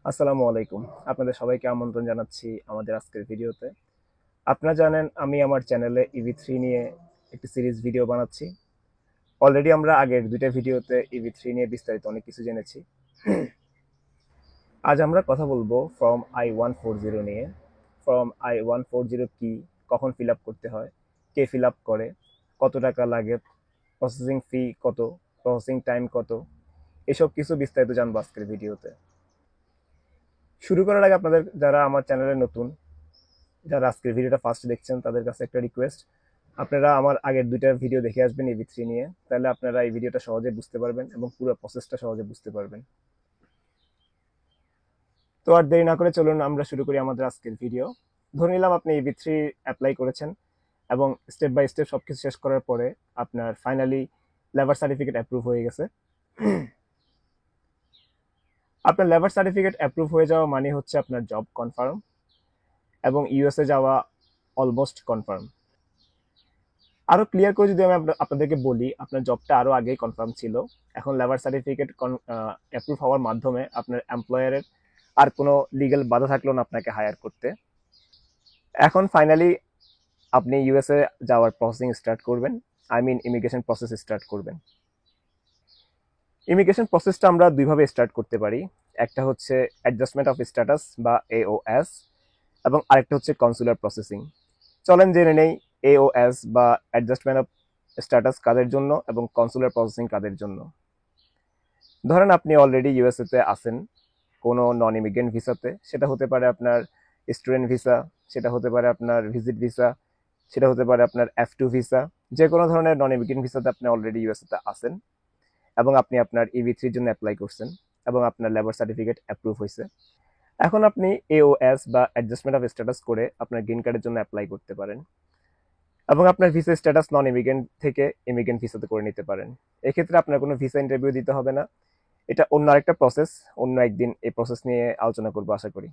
আসসালামু আলাইকুম। আপনাদের সবাইকে আমন্ত্রণ জানাচ্ছি আমাদের আজকের ভিডিওতে। আপনারা জানেন আমি আমার চ্যানেলে EV3 নিয়ে একটি সিরিজ ভিডিও বানাচ্ছি। অলরেডি আমরা আগের ২টা ভিডিওতে EV3 নিয়ে বিস্তারিত অনেক কিছু জেনেছি। আজ আমরা কথা বলবো ফর্ম I-140 নিয়ে। ফর্ম I-140 কি, কখন ফিল আপ করতে হয়, কে ফিল আপ করে, কত টাকা লাগে, প্রসেসিং ফি কত, প্রসেসিং টাইম কত, এসব কিছু বিস্তারিত জানবো আজকের ভিডিওতে। শুরু করার আগে আপনাদের যারা আমার চ্যানেলে নতুন, যারা আজকের ভিডিওটা ফার্স্ট দেখছেন তাদের কাছে একটা রিকোয়েস্ট, আপনারা আমার আগের ২টা ভিডিও দেখে আসবেন EV3 নিয়ে, তাহলে আপনারা এই ভিডিওটা সহজে বুঝতে পারবেন এবং পুরো প্রসেসটা সহজে বুঝতে পারবেন। তো আর দেরি না করে চলুন আমরা শুরু করি আমাদের আজকের ভিডিও। ধরে নিলাম আপনি EV3 অ্যাপ্লাই করেছেন এবং স্টেপ বাই স্টেপ সবকিছু শেষ করার পরে আপনার ফাইনালি লেবার সার্টিফিকেট অ্যাপ্রুভ হয়ে গেছে। আপনার লেবার সার্টিফিকেট অ্যাপ্রুভ হয়ে যাওয়া মানে হচ্ছে আপনার জব কনফার্ম এবং ইউএসএ যাওয়া অলমোস্ট কনফার্ম। আরো ক্লিয়ার করে যদি আমি আপনাদেরকে বলি, আপনার জবটা আরো আগেই কনফার্ম ছিল। এখন লেবার সার্টিফিকেট অ্যাপ্রুভ হওয়ার মাধ্যমে আপনার এমপ্লয়ারের আর কোনো লিগ্যাল বাধা থাকলো না আপনাকে হায়ার করতে। এখন ফাইনালি আপনি ইউএসএ যাওয়ার প্রসেসিং স্টার্ট করবেন, I mean immigration process start করবেন। ইমিগ্রেশন প্রসেসটা আমরা দুইভাবে স্টার্ট করতে পারি। একটা হচ্ছে অ্যাডজাস্টমেন্ট অফ স্ট্যাটাস বা AOS, এবং আরেকটা হচ্ছে কনসুলার প্রসেসিং। চলেন জেনে নেই AOS বা অ্যাডজাস্টমেন্ট অফ স্ট্যাটাস কাদের জন্য এবং কনসুলার প্রসেসিং কাদের জন্য। ধরেন আপনি অলরেডি ইউএসএতে আছেন কোনো নন ইমিগ্রেন্ট ভিসাতে, সেটা হতে পারে আপনার স্টুডেন্ট ভিসা, সেটা হতে পারে আপনার ভিজিট ভিসা, সেটা হতে পারে আপনার F2 ভিসা। যে কোনো ধরনের নন ইমিগ্রেন্ট ভিসাতে আপনি অলরেডি ইউএসএতে আছেন এবং আপনি আপনার EV3 জন্য অ্যাপ্লাই করছেন এবং আপনার লেবার সার্টিফিকেট অ্যাপ্রুভ হয়েছে। এখন আপনি AOS বা অ্যাডজাস্টমেন্ট অফ স্ট্যাটাস করে আপনার গ্রিন কার্ডের জন্য অ্যাপ্লাই করতে পারেন এবং আপনার ভিসা স্ট্যাটাস নন ইমিগ্রেন্ট থেকে ইমিগ্রেন্ট ভিসাতে করে নিতে পারেন। এক্ষেত্রে আপনার কোনো ভিসা ইন্টারভিউ দিতে হবে না। এটা অন্য আরেকটা প্রসেস, অন্য একদিন এই প্রসেস নিয়ে আলোচনা করবো আশা করি।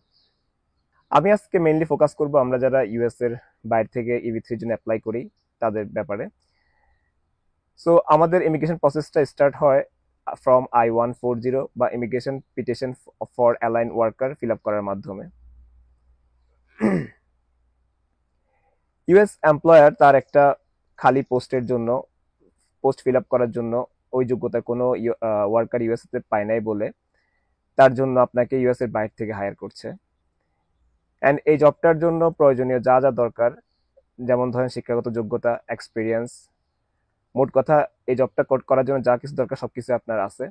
আমি আজকে মেইনলি ফোকাস করব আমরা যারা ইউএস এর বাইরে থেকে EV3 জন্য অ্যাপ্লাই করি তাদের ব্যাপারে। সো আমাদের ইমিগ্রেশন প্রসেসটা স্টার্ট হয় ফ্রম I-140 বা immigration petition for align worker fill up করার মাধ্যমে। ইউএস এমপ্লয়ার তার একটা খালি পোস্টের জন্য, পোস্ট ফিল আপ করার জন্য ওই যোগ্যতা কোনো ওয়ার্কার ইউএসএতে পায় নাই বলে তার জন্য আপনাকে ইউএস এর বাইরে থেকে হায়ার করছে। অ্যান্ড এই জবটার জন্য প্রয়োজনীয় যা যা দরকার, যেমন ধরেন শিক্ষাগত যোগ্যতা, এক্সপিরিয়েন্স, মোট কথা এই জবটা করার জন্য যা কিছু দরকার সবকিছু আপনার আছে।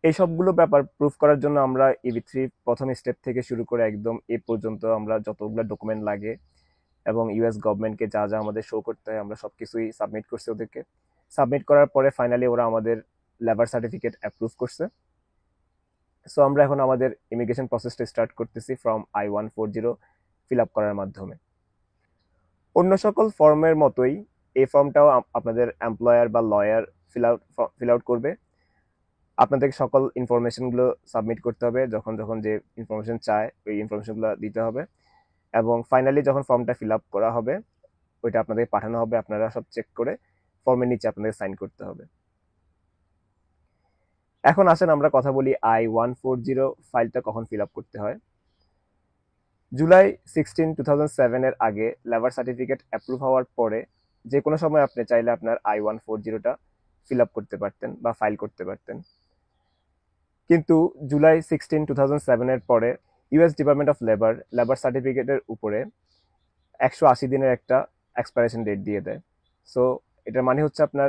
এই সবগুলো ব্যাপার প্রুফ করার জন্য আমরা EV3 প্রথম স্টেপ থেকে শুরু করে একদম এ পর্যন্ত আমরা যতগুলো ডকুমেন্ট লাগে এবং ইউএস গভর্নমেন্টকে যা যা আমাদের শো করতে হয় আমরা সবকিছুই সাবমিট করছি ওদেরকে। সাবমিট করার পরে ফাইনালি ওরা আমাদের লেবার সার্টিফিকেট অ্যাপ্রুভ করছে। সো আমরা এখন আমাদের ইমিগ্রেশন প্রসেসটা স্টার্ট করতেছি ফ্রম I-140 ফিল আপ করার মাধ্যমে। অন্য সকল ফর্মের মতোই এই ফর্মটাও আপনাদের এমপ্লয়ার বা লয়ার ফিল আউট করবে। আপনাদের সকল ইনফরমেশনগুলো সাবমিট করতে হবে, যখন যখন যে ইনফরমেশন চায় ওই ইনফরমেশনগুলো দিতে হবে এবং ফাইনালি যখন ফর্মটা ফিল আপ করা হবে ওইটা আপনাদের পাঠানো হবে, আপনারা সব চেক করে ফর্মের নিচে আপনাদের সাইন করতে হবে। এখন আসেন আমরা কথা বলি I-140 ফাইলটা কখন ফিল আপ করতে হয়। জুলাই 16, 2007 এর আগে লেবার সার্টিফিকেট অ্যাপ্রুভ হওয়ার পরে যে কোনো সময় আপনি চাইলে আপনার I-140টা ফিল আপ করতে পারতেন বা ফাইল করতে পারতেন। কিন্তু জুলাই 16, 2007 এর পরে ইউএস ডিপার্টমেন্ট অফ লেবার সার্টিফিকেটের উপরে 180 দিনের একটা এক্সপায়ারেশন ডেট দিয়ে দেয়। সো এটার মানে হচ্ছে আপনার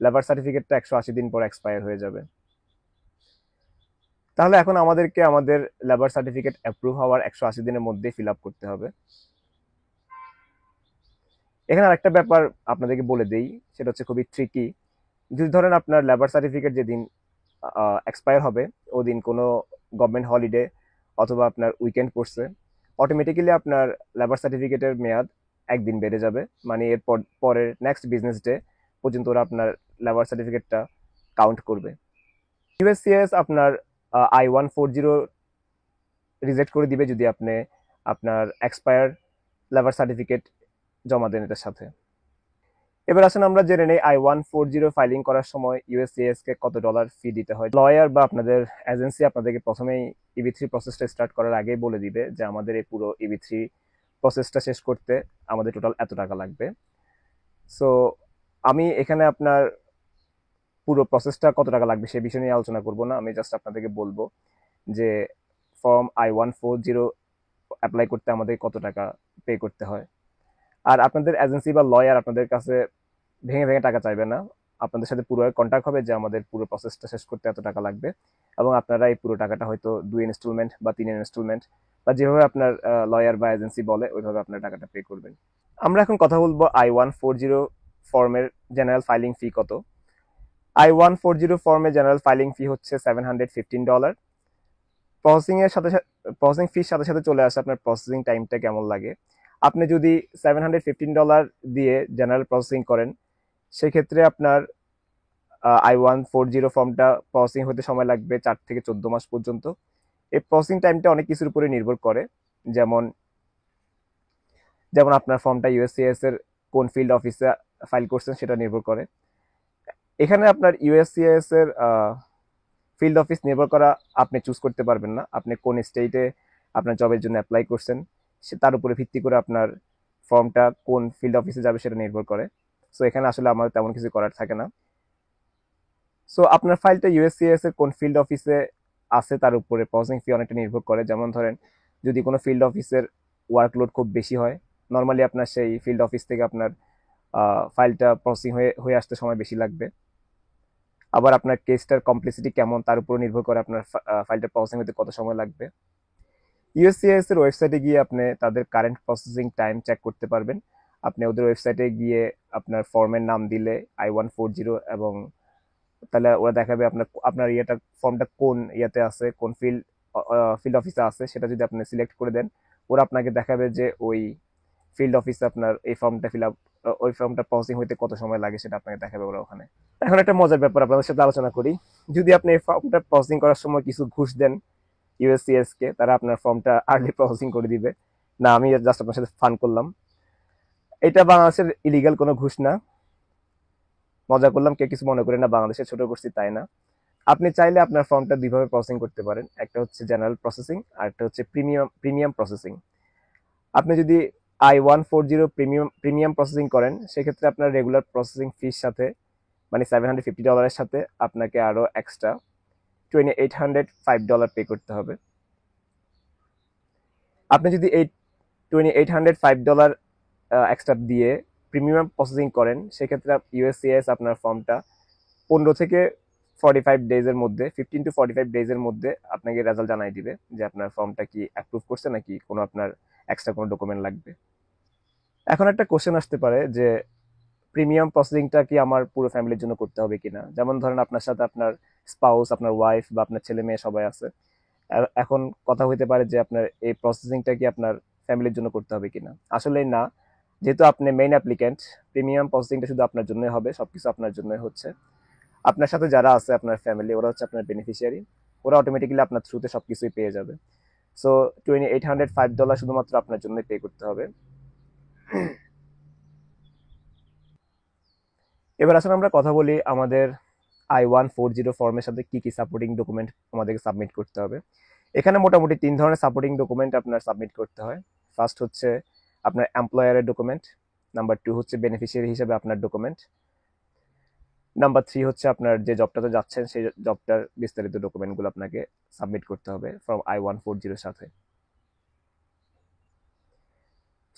লেবার সার্টিফিকেটটা 180 দিন পর এক্সপায়ার হয়ে যাবে। তাহলে এখন আমাদেরকে আমাদের লেবার সার্টিফিকেট অ্যাপ্রুভ হওয়ার 180 দিনের মধ্যে ফিল আপ করতে হবে। এখানে আরেকটা ব্যাপার আপনাদেরকে বলে দেই, সেটা হচ্ছে খুবই ট্রিকি। যদি ধরেন আপনার লেবার সার্টিফিকেট যেদিন এক্সপায়ার হবে ওদিন কোনো গভর্নমেন্ট হলিডে অথবা আপনার উইকেন্ড পড়ছে, অটোমেটিক্যালি আপনার লেবার সার্টিফিকেটের মেয়াদ একদিন বেড়ে যাবে। মানে এর পরের নেক্সট বিজনেস ডে পর্যন্ত ওরা আপনার লেবার সার্টিফিকেটটা কাউন্ট করবে। ইউএসসিএস আপনার I-140 রিজেক্ট করে দিবে যদি আপনি আপনার এক্সপায়ার লেবার সার্টিফিকেট জমা দেন এটার সাথে। এবার আসুন আমরা জেনে নেই I-140 ফাইলিং করার সময় ইউএসসিএস কে কত ডলার ফি দিতে হয়। লয়ার বা আপনাদের এজেন্সি আপনাদেরকে প্রথমেই EB3 প্রসেসটা স্টার্ট করার আগেই বলে দিবে যে আমাদের এই পুরো EB3 প্রসেসটা শেষ করতে আমাদের টোটাল এত টাকা লাগবে। সো আমি এখানে আপনার পুরো প্রসেসটা কত টাকা লাগবে সে বিষয় নিয়ে আলোচনা করব না, আমি জাস্ট আপনাদেরকে বলবো যে ফর্ম I-140 অ্যাপ্লাই করতে আমাদের কত টাকা পে করতে হয়। আর আপনাদের এজেন্সি বা লয়ার আপনাদের কাছে ভেঙে ভেঙে টাকা চাইবে না, আপনাদের সাথে পুরো কন্ট্যাক্ট হবে যে আমাদের পুরো প্রসেসটা শেষ করতে এত টাকা লাগবে, এবং আপনারা এই পুরো টাকাটা হয়তো 2 ইনস্টলমেন্ট বা 3 ইনস্টলমেন্ট বা যেভাবে আপনার লয়ার বা এজেন্সি বলে ওইভাবে আপনার টাকাটা পে করবেন। আমরা এখন কথা বলবো I-140 ফর্মের জেনারেল ফাইলিং ফি কত। I-140 ফর্মে জেনারেল ফাইলিং ফি হচ্ছে $715। প্রসেসিং ফির সাথে সাথে চলে আসে আপনার প্রসেসিং টাইমটা কেমন লাগে। আপনি যদি $715 দিয়ে জেনারেল প্রসেসিং করেন সেক্ষেত্রে আপনার I-140 ফর্মটা প্রসেসিং হতে সময় লাগবে 4 থেকে 14 মাস পর্যন্ত। এই প্রসেসিং টাইমটা অনেক কিছুর উপরে নির্ভর করে, যেমন যেমন আপনার ফর্মটা ইউএসসিএস এর কোন ফিল্ড অফিসে ফাইল করছেন সেটা নির্ভর করে। এখানে আপনার ইউএসসিএস এর ফিল্ড অফিস নির্ভর করা আপনি চুজ করতে পারবেন না, আপনি কোন স্টেটে আপনার জবের জন্য অ্যাপ্লাই করছেন সে তার উপরে ভিত্তি করে আপনার ফর্মটা কোন ফিল্ড অফিসে যাবে সেটা নির্ভর করে। সো এখানে আসলে আমার তেমন কিছু করার থাকে না। সো আপনার ফাইলটা ইউএসসিএস এর কোন ফিল্ড অফিসে আছে তার উপরে প্রসেসিং ফি অনেকটা নির্ভর করে। যেমন ধরেন যদি কোনো ফিল্ড অফিসের ওয়ার্কলোড খুব বেশি হয়, নর্মালি আপনার সেই ফিল্ড অফিস থেকে আপনার ফাইলটা প্রসেসিং হয়ে হয়ে আসতে সময় বেশি লাগবে। আবার আপনার কেসটার কমপ্লেক্সিটি কেমন তার উপর নির্ভর করে আপনার ফাইলটা প্রসেসিং হতে কত সময় লাগবে। ইউএসসিআইএস এর ওয়েবসাইটে গিয়ে আপনি তাদের কারেন্ট প্রসেসিং টাইম চেক করতে পারবেন। আপনি ওদের ওয়েবসাইটে গিয়ে আপনার ফর্মের নাম দিলে I-140 এবং তাহলে ওরা দেখাবে আপনার আপনার ইয়েটা ফর্মটা কোন ইয়েতে আছে, কোন ফিল্ড অফিসে আছে, সেটা যদি আপনি সিলেক্ট করে দেন ওরা আপনাকে দেখাবে যে ওই ফিল্ড অফিসে আপনার এই ফর্মটা ফিল আপ ওই ফর্মটা প্রসেসিং হইতে কত সময় লাগে সেটা আপনাকে দেখাবে ওরা ওখানে। এখন একটা মজার ব্যাপার আপনাদের সাথে আলোচনা করি, যদি আপনি এই ফর্মটা প্রসেসিং করার সময় কিছু ঘুষ দেন ইউএসসিএস কে, তারা আপনার ফর্মটা আর্লি প্রসেসিং করে দিবে। না, আমি জাস্ট আপনার সাথে ফান করলাম, এটা বাংলাদেশের ইলিগাল কোনো ঘুষ না, মজা করলাম, কেউ কিছু মনে করে না, বাংলাদেশে ছোট করছি তাই না। আপনি চাইলে আপনার ফর্মটা দুইভাবে প্রসেসিং করতে পারেন, একটা হচ্ছে জেনারেল প্রসেসিং আর একটা হচ্ছে প্রিমিয়াম প্রসেসিং। আপনি যদি I-140 প্রিমিয়াম প্রসেসিং করেন সেক্ষেত্রে আপনার রেগুলার প্রসেসিং ফির সাথে মানে $750 সাথে আপনাকে আরো এক্সট্রা $2,805 পে করতে হবে। আপনি যদি এই $2,805 এক্সট্রা দিয়ে প্রিমিয়াম প্রসেসিং করেন সেক্ষেত্রে ইউএসসিএস আপনার ফর্মটা 15 থেকে 45 ডেজের মধ্যে 15 to 45 ডেজের মধ্যে আপনাকে রেজাল্ট জানাই দিবে যে আপনার ফর্মটা কি অ্যাপ্রুভ করছে নাকি কোনো আপনার এক্সট্রা কোনো ডকুমেন্ট লাগবে। এখন একটা কোশ্চেন আসতে পারে যে প্রিমিয়াম প্রসেসিংটা কি আমার পুরো ফ্যামিলির জন্য করতে হবে কিনা। যেমন ধরেন আপনার সাথে আপনার স্পাউস, আপনার ওয়াইফ বা আপনার ছেলে মেয়ে সবাই আছে, এখন কথা হইতে পারে যে আপনার এই প্রসেসিংটা কি আপনার ফ্যামিলির জন্য করতে হবে কিনা। আসলে না, যেহেতু আপনি মেইন অ্যাপ্লিক্যান্ট প্রিমিয়াম প্রসেসিংটা শুধু আপনার জন্যই হবে, সবকিছু আপনার জন্যই হচ্ছে। আপনার সাথে যারা আছে আপনার ফ্যামিলি ওরা হচ্ছে আপনার বেনিফিশিয়ারি, ওরা অটোমেটিক্যালি আপনার থ্রুতে সবকিছুই পেয়ে যাবে। সো $2,805 শুধুমাত্র আপনার জন্যই পে করতে হবে। এবার আসলে আমরা কথা বলি আমাদের I-140 ফর্মের সাথে কি কি সাপোর্টিং ডকুমেন্ট আমাদেরকে সাবমিট করতে হবে। এখানে মোটামুটি 3 ধরনের সাপোর্টিং ডকুমেন্ট আপনার সাবমিট করতে হয়। ফার্স্ট হচ্ছে আপনার এমপ্লয়ারের ডকুমেন্ট, নাম্বার 2 হচ্ছে বেনিফিশিয়ারি হিসেবে আপনার ডকুমেন্ট, নাম্বার 3 হচ্ছে আপনার যে জবটাতে যাচ্ছেন সেই জবটার বিস্তারিত ডকুমেন্টগুলো আপনাকে সাবমিট করতে হবে ফ্রম I-140 সাথে।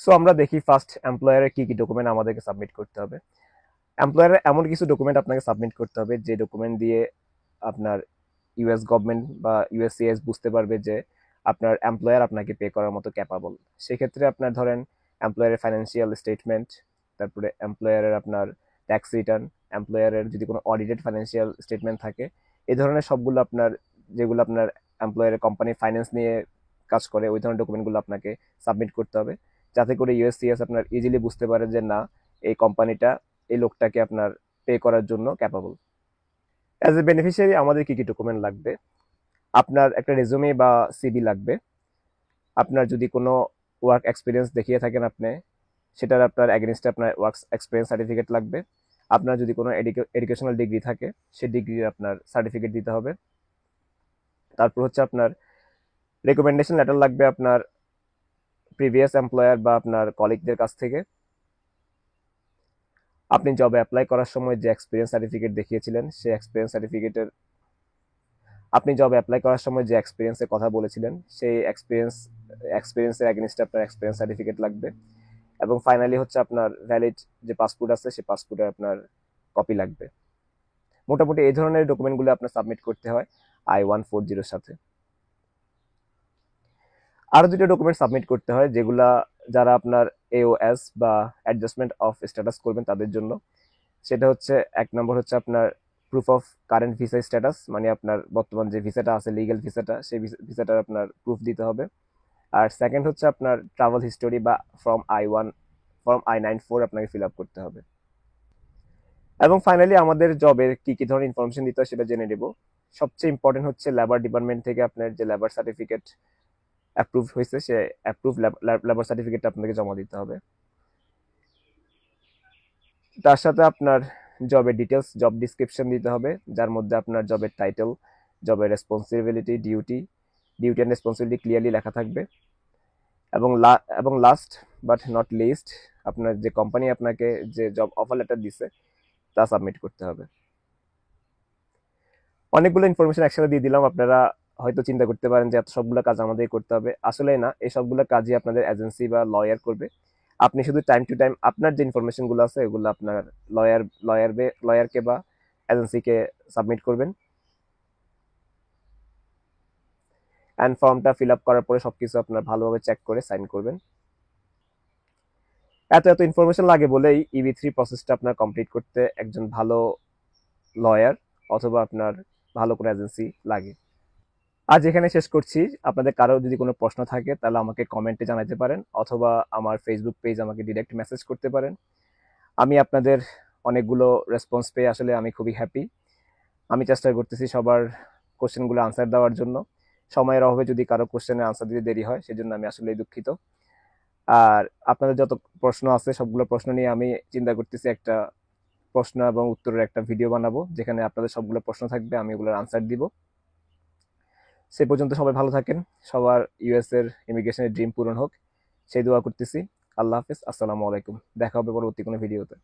সো আমরা দেখি ফার্স্ট এমপ্লয়ারের কি কি ডকুমেন্ট আমাদেরকে সাবমিট করতে হবে। এমপ্লয়ারের এমন কিছু ডকুমেন্ট আপনাকে সাবমিট করতে হবে যে ডকুমেন্ট দিয়ে আপনার ইউএস গভর্নমেন্ট বা ইউএসসিএস বুঝতে পারবে যে আপনার এমপ্লয়ার আপনাকে পে করার মতো ক্যাপাবল। সেক্ষেত্রে আপনার ধরেন এমপ্লয়ারের ফাইন্যান্সিয়াল স্টেটমেন্ট, তারপরে এমপ্লয়ারের আপনার ট্যাক্স রিটার্ন, এমপ্লয়ারের যদি কোনো অডিটেড ফাইন্যান্সিয়াল স্টেটমেন্ট থাকে, এই ধরনের সবগুলো আপনার যেগুলো আপনার এমপ্লয়ারের কোম্পানি ফাইন্যান্স নিয়ে কাজ করে ওই ধরনের ডকুমেন্টগুলো আপনাকে সাবমিট করতে হবে, যাতে করে ইউএসসিএস আপনার ইজিলি বুঝতে পারে যে না এই কোম্পানিটা এই লোকটাকে আপনার পে করার জন্য ক্যাপাবল। অ্যাজ এ বেনিফিশিয়ারি আমাদের কি কি ডকুমেন্ট লাগবে, আপনার একটা রেজুমে বা সিভি লাগবে, আপনার যদি কোনো ওয়ার্ক এক্সপিরিয়েন্স দেখিয়ে থাকেন আপনি সেটার আপনার এগেনস্টে আপনার ওয়ার্কস এক্সপিরিয়েন্স সার্টিফিকেট লাগবে। আপনার যদি কোনো এডুকেশনাল ডিগ্রি থাকে সেই ডিগ্রির আপনার সার্টিফিকেট দিতে হবে। তারপর হচ্ছে আপনার রেকমেন্ডেশন লেটার লাগবে আপনার প্রিভিয়াস এমপ্লয়ার বা আপনার কলিগদের কাছ থেকে। আপনি জবে অ্যাপ্লাই করার সময় যে এক্সপিরিয়েন্স সার্টিফিকেট দেখিয়েছিলেন সেই এক্সপিরিয়েন্স সার্টিফিকেটের আপনি জবে অ্যাপ্লাই করার সময় যে এক্সপিরিয়েন্সের কথা বলেছিলেন সেই এক্সপিরিয়েন্সের এগেনস্টে আপনার এক্সপিরিয়েন্স সার্টিফিকেট লাগবে। এবং ফাইনালি হচ্ছে আপনার ভ্যালিড যে পাসপোর্ট আছে সেই পাসপোর্টের আপনার কপি লাগবে। মোটামুটি এই ধরনের ডকুমেন্টগুলো আপনার সাবমিট করতে হয় I-140 সাথে। আরো দুটো ডকুমেন্ট সাবমিট করতে হয় যেগুলা যারা আপনার AOS বা অ্যাডজাস্টমেন্ট অফ স্ট্যাটাস করবেন তাদের জন্য। সেটা হচ্ছে এক নম্বর হচ্ছে আপনার proof of current visa status, মানে আপনার বর্তমান যে ভিসাটা আছে লিগ্যাল ভিসাটা সেই ভিসাটার আপনার প্রুফ দিতে হবে। আর সেকেন্ড হচ্ছে আপনার ট্রাভেল হিস্টোরি বা ফর্ম I-94 আপনাকে ফিল আপ করতে হবে। এবং ফাইনালি আমাদের জবের কি কি ধরনের ইনফরমেশন দিতে হয় সেটা জেনে নেব। সবচেয়ে ইম্পর্টেন্ট হচ্ছে লেবার ডিপার্টমেন্ট থেকে আপনার যে লেবার সার্টিফিকেট অ্যাপ্রুভ হয়েছে সে অ্যাপ্রুভ লেবার সার্টিফিকেট আপনাকে জমা দিতে হবে। তার সাথে আপনার জবের ডিটেলস, জব ডিসক্রিপশন দিতে হবে, যার মধ্যে আপনার জবের টাইটেল, জবের responsibility, duty and responsibility clearly লেখা থাকবে। এবং লাস্ট বাট নট লিস্ট আপনার যে কোম্পানি আপনাকে যে জব অফার লেটার দিছে তা সাবমিট করতে হবে। অনেকগুলো ইনফরমেশন একসাথে দিয়ে দিলাম। আপনারা হয়তো চিন্তা করতে পারেন যে এত সবগুলো কাজ আমাদের করতে হবে, আসলে না, এই সবগুলো কাজই আপনাদের এজেন্সি বা লয়ার করবে। আপনি শুধু টাইম টু টাইম আপনার যে ইনফরমেশন গুলো আছে এগুলো আপনার লয়ারকে বা এজেন্সিকে সাবমিট করবেন। অ্যান্ড ফর্মটা ফিল আপ করার পরে সবকিছু আপনার ভালোভাবে চেক করে সাইন করবেন। এত ইনফরমেশন লাগে বলেই EB3 প্রসেসটা আপনার কমপ্লিট করতে একজন ভালো লয়ার অথবা আপনার ভালো কোনো এজেন্সি লাগে। আজ এখানে শেষ করছি। আপনাদের কারো যদি কোনো প্রশ্ন থাকে তাহলে আমাকে কমেন্টে জানাতে পারেন অথবা আমার ফেসবুক পেজ আমাকে ডিরেক্ট মেসেজ করতে পারেন। আমি আপনাদের অনেকগুলো রেসপন্স পেয়ে আসলে আমি খুবই হ্যাপি। আমি চেষ্টা করতেছি সবার কোশ্চেনগুলো আনসার দেওয়ার জন্য। সময়ের অভাবে যদি কারো কোশ্চেনের আনসার দিতে দেরি হয় সেজন্য আমি আসলে দুঃখিত। আর আপনাদের যত প্রশ্ন আছে সবগুলো প্রশ্ন নিয়ে আমি চিন্তা করতেছি একটা প্রশ্ন এবং উত্তরের একটা ভিডিও বানাবো যেখানে আপনাদের সবগুলো প্রশ্ন থাকবে, আমি ওগুলোর আনসার দিব। সে পর্যন্ত সবাই ভালো থাকেন, সবার US এর ইমিগ্রেশনের ড্রিম পূরণ হোক সেই দোয়া করতেছি। আল্লাহ হাফিজ, আসসালামু আলাইকুম। দেখা হবে পরবর্তী কোনো ভিডিওতে।